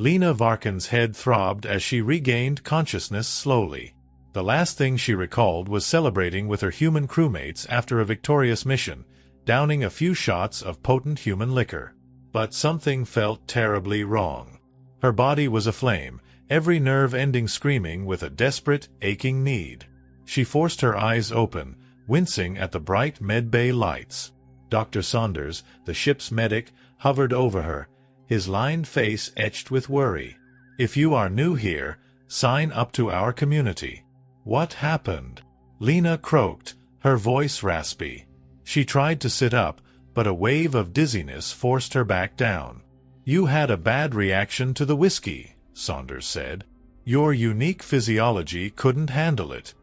Lena Varkin's head throbbed as she regained consciousness slowly. The last thing she recalled was celebrating with her human crewmates after a victorious mission, downing a few shots of potent human liquor. But something felt terribly wrong. Her body was aflame, every nerve ending screaming with a desperate, aching need. She forced her eyes open, wincing at the bright medbay lights. Dr. Saunders, the ship's medic, hovered over her, his lined face etched with worry. "If you are new here, sign up to our community." "What happened?" Lena croaked, her voice raspy. She tried to sit up, but a wave of dizziness forced her back down. "You had a bad reaction to the whiskey," Saunders said. "Your unique physiology couldn't handle it."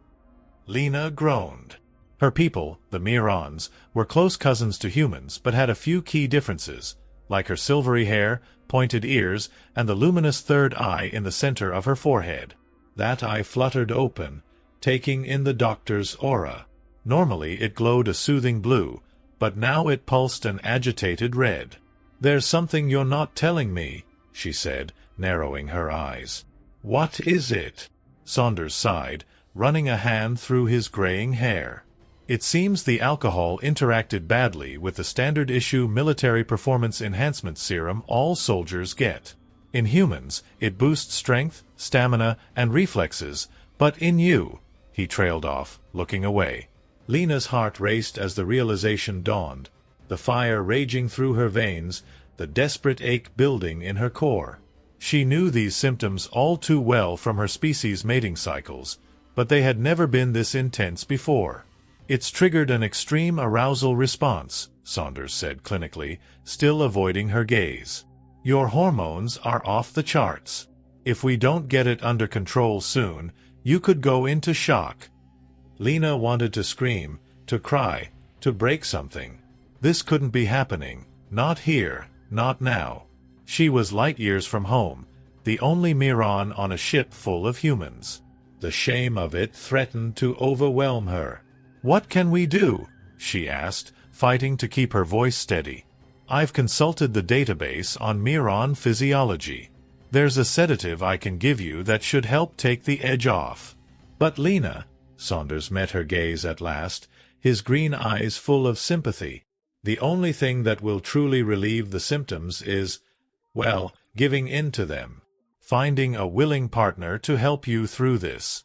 Lena groaned. Her people, the Mirons, were close cousins to humans but had a few key differences, like her silvery hair, pointed ears, and the luminous third eye in the center of her forehead. That eye fluttered open, taking in the doctor's aura. Normally it glowed a soothing blue, but now it pulsed an agitated red. "There's something you're not telling me," she said, narrowing her eyes. "What is it?" Saunders sighed, running a hand through his graying hair. "It seems the alcohol interacted badly with the standard-issue military performance enhancement serum all soldiers get. In humans, it boosts strength, stamina, and reflexes, but in you—" He trailed off, looking away. Lena's heart raced as the realization dawned, the fire raging through her veins, the desperate ache building in her core. She knew these symptoms all too well from her species' mating cycles, but they had never been this intense before. "It's triggered an extreme arousal response," Saunders said clinically, still avoiding her gaze. "Your hormones are off the charts. If we don't get it under control soon, you could go into shock." Lena wanted to scream, to cry, to break something. This couldn't be happening, not here, not now. She was light years from home, the only Miron on a ship full of humans. The shame of it threatened to overwhelm her. "What can we do?" she asked, fighting to keep her voice steady. "I've consulted the database on Miron physiology. There's a sedative I can give you that should help take the edge off." "But Lena," Saunders met her gaze at last, his green eyes full of sympathy. "The only thing that will truly relieve the symptoms is, well, giving in to them. Finding a willing partner to help you through this."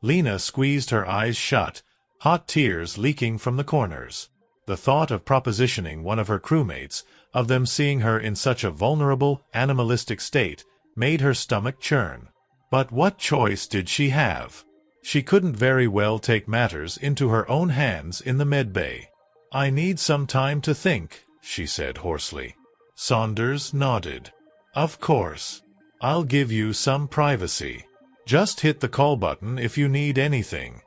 Lena squeezed her eyes shut, hot tears leaking from the corners. The thought of propositioning one of her crewmates, of them seeing her in such a vulnerable, animalistic state, made her stomach churn. But what choice did she have? She couldn't very well take matters into her own hands in the medbay. "I need some time to think," she said hoarsely. Saunders nodded. "Of course. I'll give you some privacy. Just hit the call button if you need anything."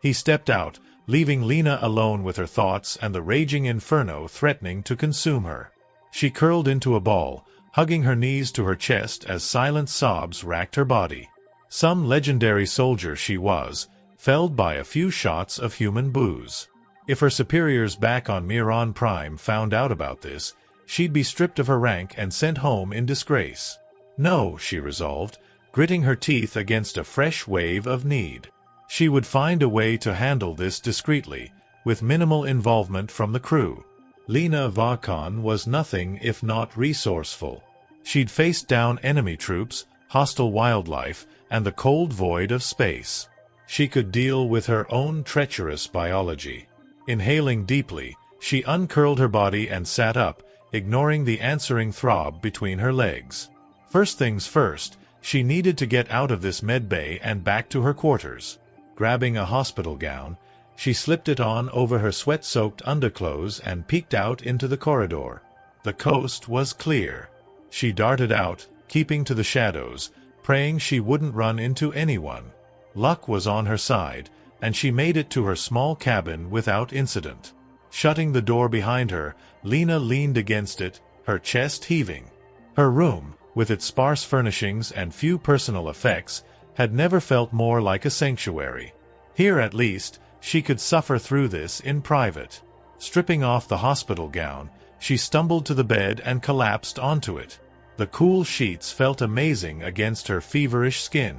He stepped out, leaving Lena alone with her thoughts and the raging inferno threatening to consume her. She curled into a ball, hugging her knees to her chest as silent sobs racked her body. Some legendary soldier she was, felled by a few shots of human booze. If her superiors back on Miron Prime found out about this, she'd be stripped of her rank and sent home in disgrace. No, she resolved, gritting her teeth against a fresh wave of need. She would find a way to handle this discreetly, with minimal involvement from the crew. Lena Varkin was nothing if not resourceful. She'd faced down enemy troops, hostile wildlife, and the cold void of space. She could deal with her own treacherous biology. Inhaling deeply, she uncurled her body and sat up, ignoring the answering throb between her legs. First things first, she needed to get out of this medbay and back to her quarters. Grabbing a hospital gown, she slipped it on over her sweat-soaked underclothes and peeked out into the corridor. The coast was clear. She darted out, keeping to the shadows, praying she wouldn't run into anyone. Luck was on her side, and she made it to her small cabin without incident. Shutting the door behind her, Lena leaned against it, her chest heaving. Her room, with its sparse furnishings and few personal effects, had never felt more like a sanctuary. Here at least, she could suffer through this in private. Stripping off the hospital gown, she stumbled to the bed and collapsed onto it. The cool sheets felt amazing against her feverish skin.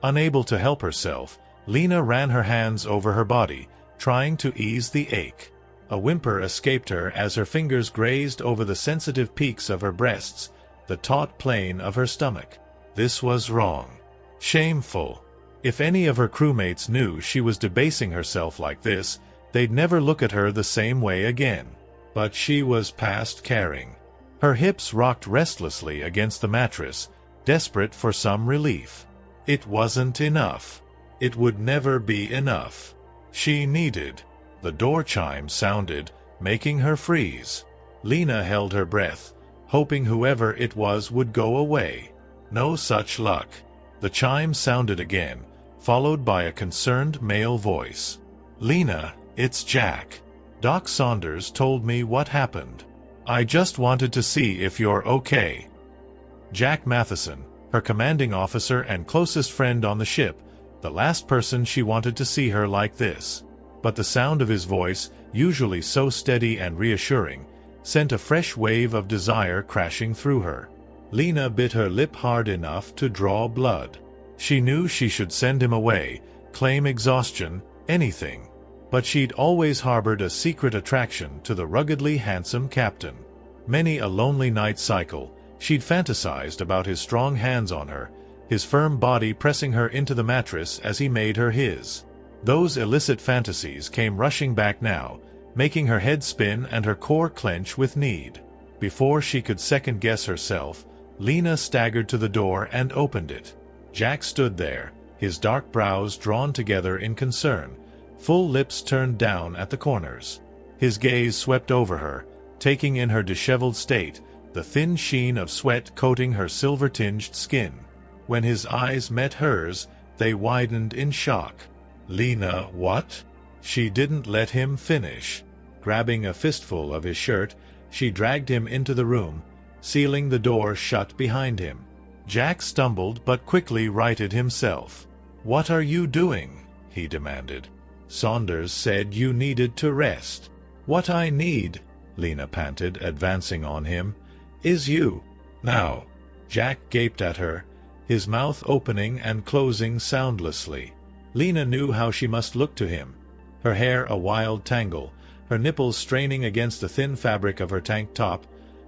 Unable to help herself, Lena ran her hands over her body, trying to ease the ache. A whimper escaped her as her fingers grazed over the sensitive peaks of her breasts, the taut plane of her stomach. This was wrong. Shameful. If any of her crewmates knew she was debasing herself like this, they'd never look at her the same way again. But she was past caring. Her hips rocked restlessly against the mattress, desperate for some relief. It wasn't enough. It would never be enough. She needed. The door chime sounded, making her freeze. Lena held her breath, hoping whoever it was would go away. No such luck. The chime sounded again, followed by a concerned male voice. "Lena, it's Jack. Doc Saunders told me what happened. I just wanted to see if you're okay." Jack Matheson, her commanding officer and closest friend on the ship, the last person she wanted to see her like this. But the sound of his voice, usually so steady and reassuring, sent a fresh wave of desire crashing through her. Lena bit her lip hard enough to draw blood. She knew she should send him away, claim exhaustion, anything. But she'd always harbored a secret attraction to the ruggedly handsome captain. Many a lonely night cycle, she'd fantasized about his strong hands on her, his firm body pressing her into the mattress as he made her his. Those illicit fantasies came rushing back now, making her head spin and her core clench with need. Before she could second-guess herself, Lena staggered to the door and opened it. Jack stood there, his dark brows drawn together in concern, full lips turned down at the corners. His gaze swept over her, taking in her disheveled state, the thin sheen of sweat coating her silver-tinged skin. When his eyes met hers, they widened in shock. "Lena, what?" She didn't let him finish. Grabbing a fistful of his shirt, she dragged him into the room, sealing the door shut behind him. Jack stumbled but quickly righted himself. "What are you doing?" he demanded. "Saunders said you needed to rest." "What I need," Lena panted, advancing on him, "is you. Now." Jack gaped at her, his mouth opening and closing soundlessly. Lena knew how she must look to him. Her hair a wild tangle, her nipples straining against the thin fabric of her tank top,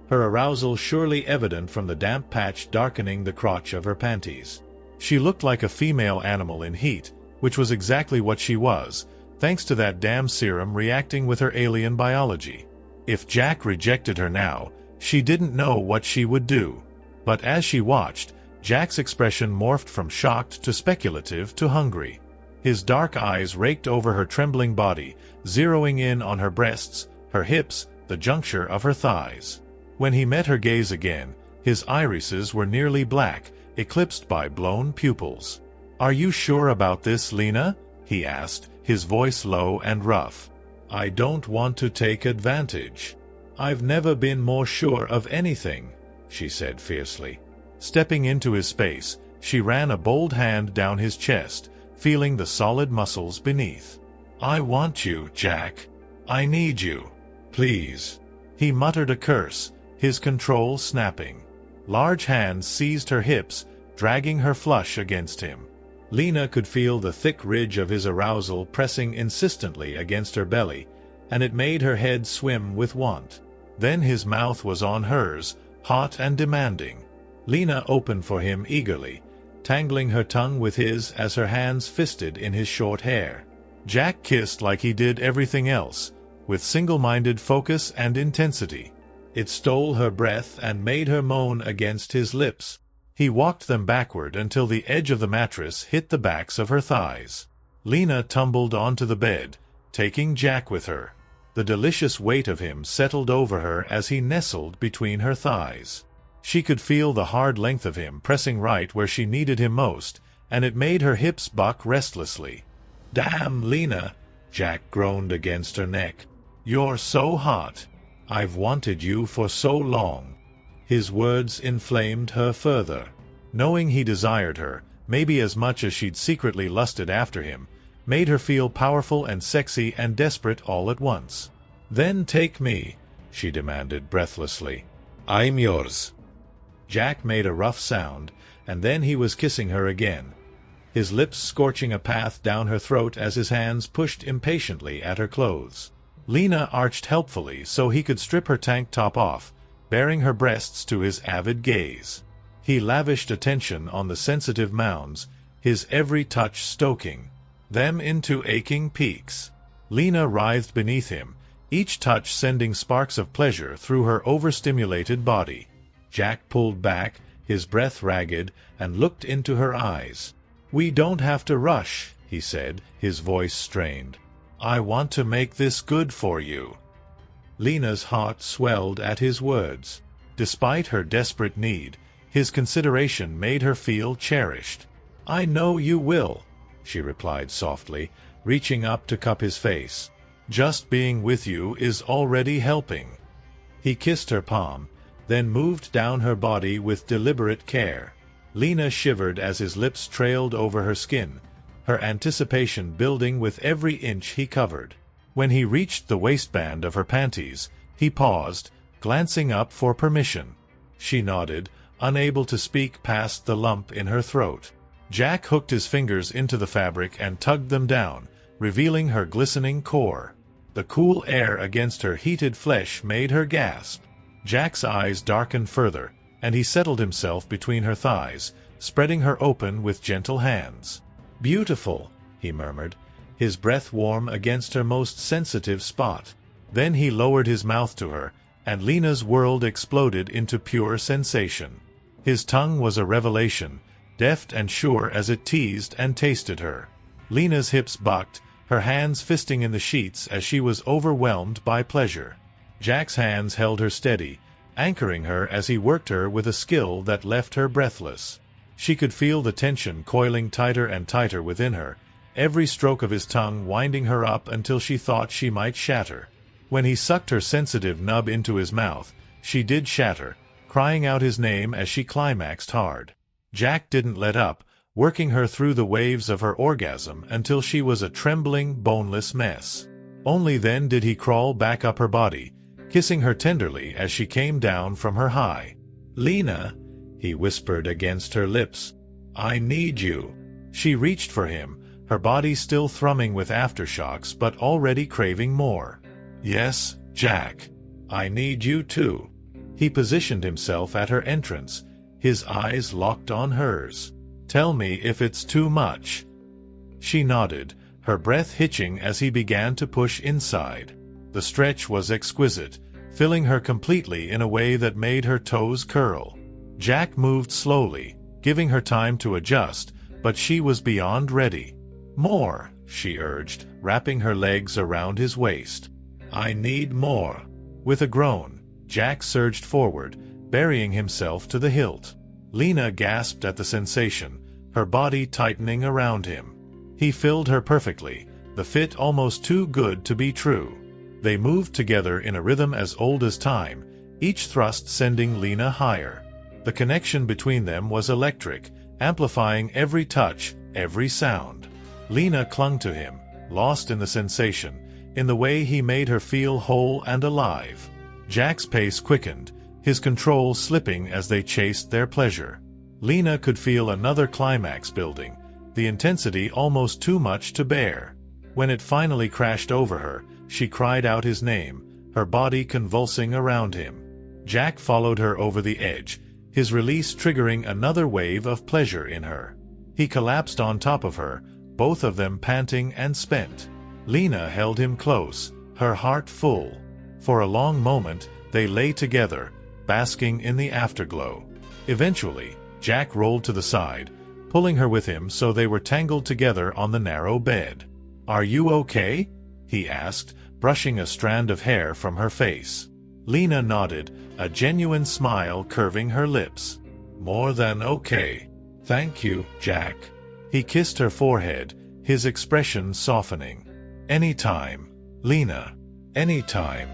her arousal surely evident from the damp patch darkening the crotch of her panties. She looked like a female animal in heat, which was exactly what she was, thanks to that damn serum reacting with her alien biology. If Jack rejected her now, she didn't know what she would do. But as she watched, Jack's expression morphed from shocked to speculative to hungry. His dark eyes raked over her trembling body, zeroing in on her breasts, her hips, the juncture of her thighs. When he met her gaze again, his irises were nearly black, eclipsed by blown pupils. "Are you sure about this, Lena?" he asked, his voice low and rough. "I don't want to take advantage." "I've never been more sure of anything," she said fiercely. Stepping into his space, she ran a bold hand down his chest, feeling the solid muscles beneath. "I want you, Jack. I need you. Please." He muttered a curse, his control snapping. Large hands seized her hips, dragging her flush against him. Lena could feel the thick ridge of his arousal pressing insistently against her belly, and it made her head swim with want. Then his mouth was on hers, hot and demanding. Lena opened for him eagerly, tangling her tongue with his as her hands fisted in his short hair. Jack kissed like he did everything else, with single-minded focus and intensity. It stole her breath and made her moan against his lips. He walked them backward until the edge of the mattress hit the backs of her thighs. Lena tumbled onto the bed, taking Jack with her. The delicious weight of him settled over her as he nestled between her thighs. She could feel the hard length of him pressing right where she needed him most, and it made her hips buck restlessly. "Damn, Lena," Jack groaned against her neck. "You're so hot. I've wanted you for so long." His words inflamed her further. Knowing he desired her, maybe as much as she'd secretly lusted after him, made her feel powerful and sexy and desperate all at once. "Then take me," she demanded breathlessly. "I'm yours." Jack made a rough sound, and then he was kissing her again, his lips scorching a path down her throat as his hands pushed impatiently at her clothes. Lena arched helpfully so he could strip her tank top off, baring her breasts to his avid gaze. He lavished attention on the sensitive mounds, his every touch stoking them into aching peaks. Lena writhed beneath him, each touch sending sparks of pleasure through her overstimulated body. Jack pulled back, his breath ragged, and looked into her eyes. "We don't have to rush," he said, his voice strained. "I want to make this good for you." Lena's heart swelled at his words. Despite her desperate need, his consideration made her feel cherished. "I know you will," she replied softly, reaching up to cup his face. "Just being with you is already helping." He kissed her palm, then moved down her body with deliberate care. Lena shivered as his lips trailed over her skin, her anticipation building with every inch he covered. When he reached the waistband of her panties, he paused, glancing up for permission. She nodded, unable to speak past the lump in her throat. Jack hooked his fingers into the fabric and tugged them down, revealing her glistening core. The cool air against her heated flesh made her gasp. Jack's eyes darkened further, and he settled himself between her thighs, spreading her open with gentle hands. "Beautiful," he murmured, his breath warm against her most sensitive spot. Then he lowered his mouth to her, and Lena's world exploded into pure sensation. His tongue was a revelation, deft and sure as it teased and tasted her. Lena's hips bucked, her hands fisting in the sheets as she was overwhelmed by pleasure. Jack's hands held her steady, anchoring her as he worked her with a skill that left her breathless. She could feel the tension coiling tighter and tighter within her, every stroke of his tongue winding her up until she thought she might shatter. When he sucked her sensitive nub into his mouth, she did shatter, crying out his name as she climaxed hard. Jack didn't let up, working her through the waves of her orgasm until she was a trembling, boneless mess. Only then did he crawl back up her body, kissing her tenderly as she came down from her high. "Lena," he whispered against her lips, "I need you." She reached for him, her body still thrumming with aftershocks but already craving more. "Yes, Jack. I need you too." He positioned himself at her entrance, his eyes locked on hers. "Tell me if it's too much." She nodded, her breath hitching as he began to push inside. The stretch was exquisite, filling her completely in a way that made her toes curl. Jack moved slowly, giving her time to adjust, but she was beyond ready. "More," she urged, wrapping her legs around his waist. "I need more." With a groan, Jack surged forward, burying himself to the hilt. Lena gasped at the sensation, her body tightening around him. He filled her perfectly, the fit almost too good to be true. They moved together in a rhythm as old as time, each thrust sending Lena higher. The connection between them was electric, amplifying every touch, every sound. Lena clung to him, lost in the sensation, in the way he made her feel whole and alive. Jack's pace quickened, his control slipping as they chased their pleasure. Lena could feel another climax building, the intensity almost too much to bear. When it finally crashed over her, she cried out his name, her body convulsing around him. Jack followed her over the edge, his release triggering another wave of pleasure in her. He collapsed on top of her, both of them panting and spent. Lena held him close, her heart full. For a long moment, they lay together, basking in the afterglow. Eventually, Jack rolled to the side, pulling her with him so they were tangled together on the narrow bed. "Are you okay?" he asked, brushing a strand of hair from her face. Lena nodded, a genuine smile curving her lips. "More than okay. Thank you, Jack." He kissed her forehead, his expression softening. "Anytime, Lena. Anytime."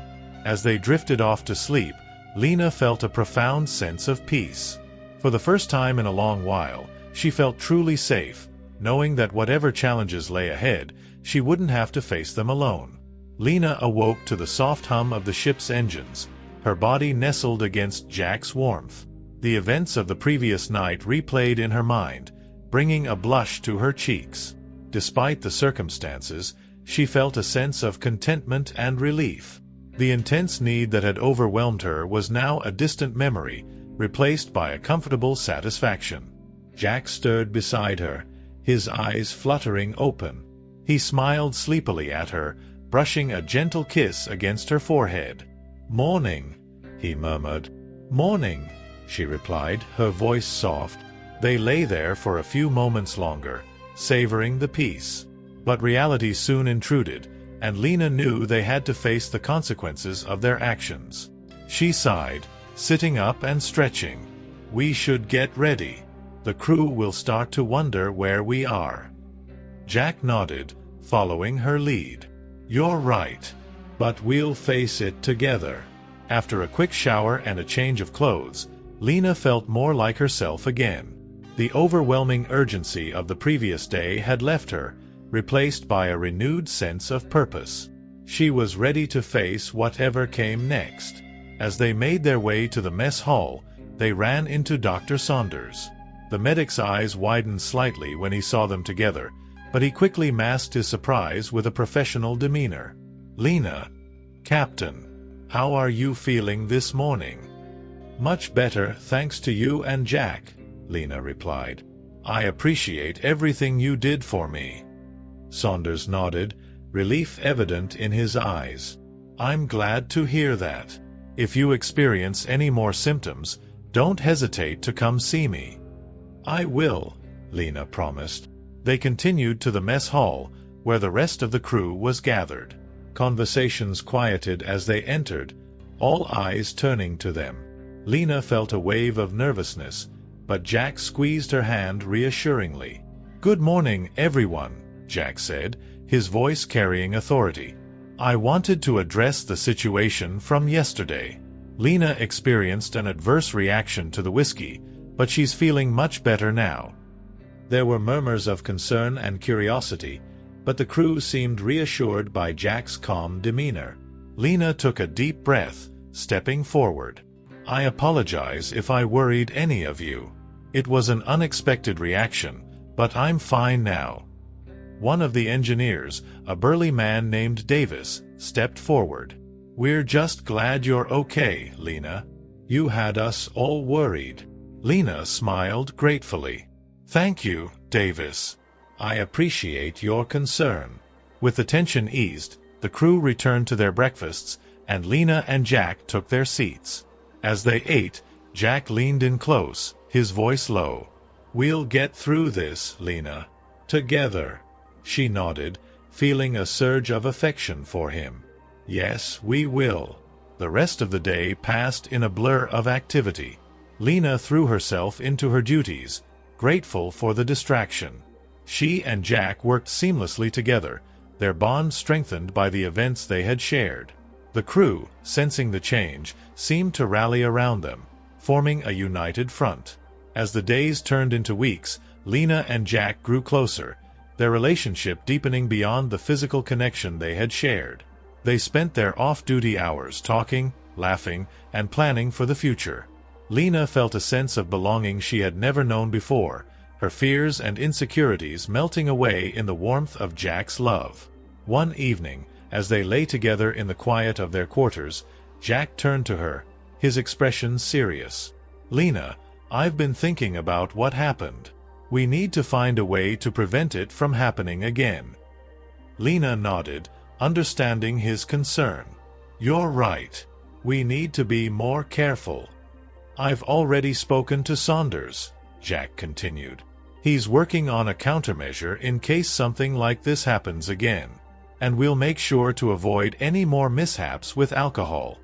As they drifted off to sleep, Lena felt a profound sense of peace. For the first time in a long while, she felt truly safe, knowing that whatever challenges lay ahead, she wouldn't have to face them alone. Lena awoke to the soft hum of the ship's engines, her body nestled against Jack's warmth. The events of the previous night replayed in her mind, bringing a blush to her cheeks. Despite the circumstances, she felt a sense of contentment and relief. The intense need that had overwhelmed her was now a distant memory, replaced by a comfortable satisfaction. Jack stood beside her, his eyes fluttering open. He smiled sleepily at her, brushing a gentle kiss against her forehead. "Morning," he murmured. "Morning," she replied, her voice soft. They lay there for a few moments longer, savoring the peace. But reality soon intruded, and Lena knew they had to face the consequences of their actions. She sighed, sitting up and stretching. "We should get ready. The crew will start to wonder where we are." Jack nodded, following her lead. "You're right. But we'll face it together." After a quick shower and a change of clothes, Lena felt more like herself again. The overwhelming urgency of the previous day had left her, replaced by a renewed sense of purpose. She was ready to face whatever came next. As they made their way to the mess hall, they ran into Dr. Saunders. The medic's eyes widened slightly when he saw them together, but he quickly masked his surprise with a professional demeanor. "Lena, Captain, how are you feeling this morning?" "Much better, thanks to you and Jack," Lena replied. "I appreciate everything you did for me." Saunders nodded, relief evident in his eyes. "I'm glad to hear that. If you experience any more symptoms, don't hesitate to come see me." "I will," Lena promised. They continued to the mess hall, where the rest of the crew was gathered. Conversations quieted as they entered, all eyes turning to them. Lena felt a wave of nervousness, but Jack squeezed her hand reassuringly. "Good morning, everyone," Jack said, his voice carrying authority. "I wanted to address the situation from yesterday. Lena experienced an adverse reaction to the whiskey, but she's feeling much better now." There were murmurs of concern and curiosity, but the crew seemed reassured by Jack's calm demeanor. Lena took a deep breath, stepping forward. "I apologize if I worried any of you. It was an unexpected reaction, but I'm fine now." One of the engineers, a burly man named Davis, stepped forward. "We're just glad you're okay, Lena. You had us all worried." Lena smiled gratefully. "Thank you, Davis. I appreciate your concern." With the tension eased, the crew returned to their breakfasts, and Lena and Jack took their seats. As they ate, Jack leaned in close, his voice low. "We'll get through this, Lena. Together." She nodded, feeling a surge of affection for him. "Yes, we will." The rest of the day passed in a blur of activity. Lena threw herself into her duties, grateful for the distraction. She and Jack worked seamlessly together, their bond strengthened by the events they had shared. The crew, sensing the change, seemed to rally around them, forming a united front. As the days turned into weeks, Lena and Jack grew closer, their relationship deepening beyond the physical connection they had shared. They spent their off-duty hours talking, laughing, and planning for the future. Lena felt a sense of belonging she had never known before, her fears and insecurities melting away in the warmth of Jack's love. One evening, as they lay together in the quiet of their quarters, Jack turned to her, his expression serious. "Lena, I've been thinking about what happened. We need to find a way to prevent it from happening again." Lena nodded, understanding his concern. "You're right. We need to be more careful." "I've already spoken to Saunders," Jack continued. "He's working on a countermeasure in case something like this happens again, and we'll make sure to avoid any more mishaps with alcohol."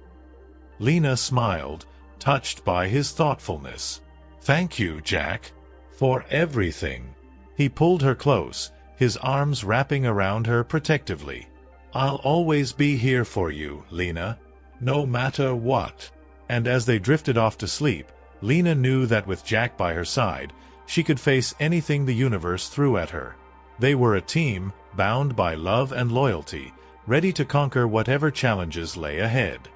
Lena smiled, touched by his thoughtfulness. "Thank you, Jack, for everything." He pulled her close, his arms wrapping around her protectively. "I'll always be here for you, Lena, no matter what." And as they drifted off to sleep, Lena knew that with Jack by her side, she could face anything the universe threw at her. They were a team, bound by love and loyalty, ready to conquer whatever challenges lay ahead.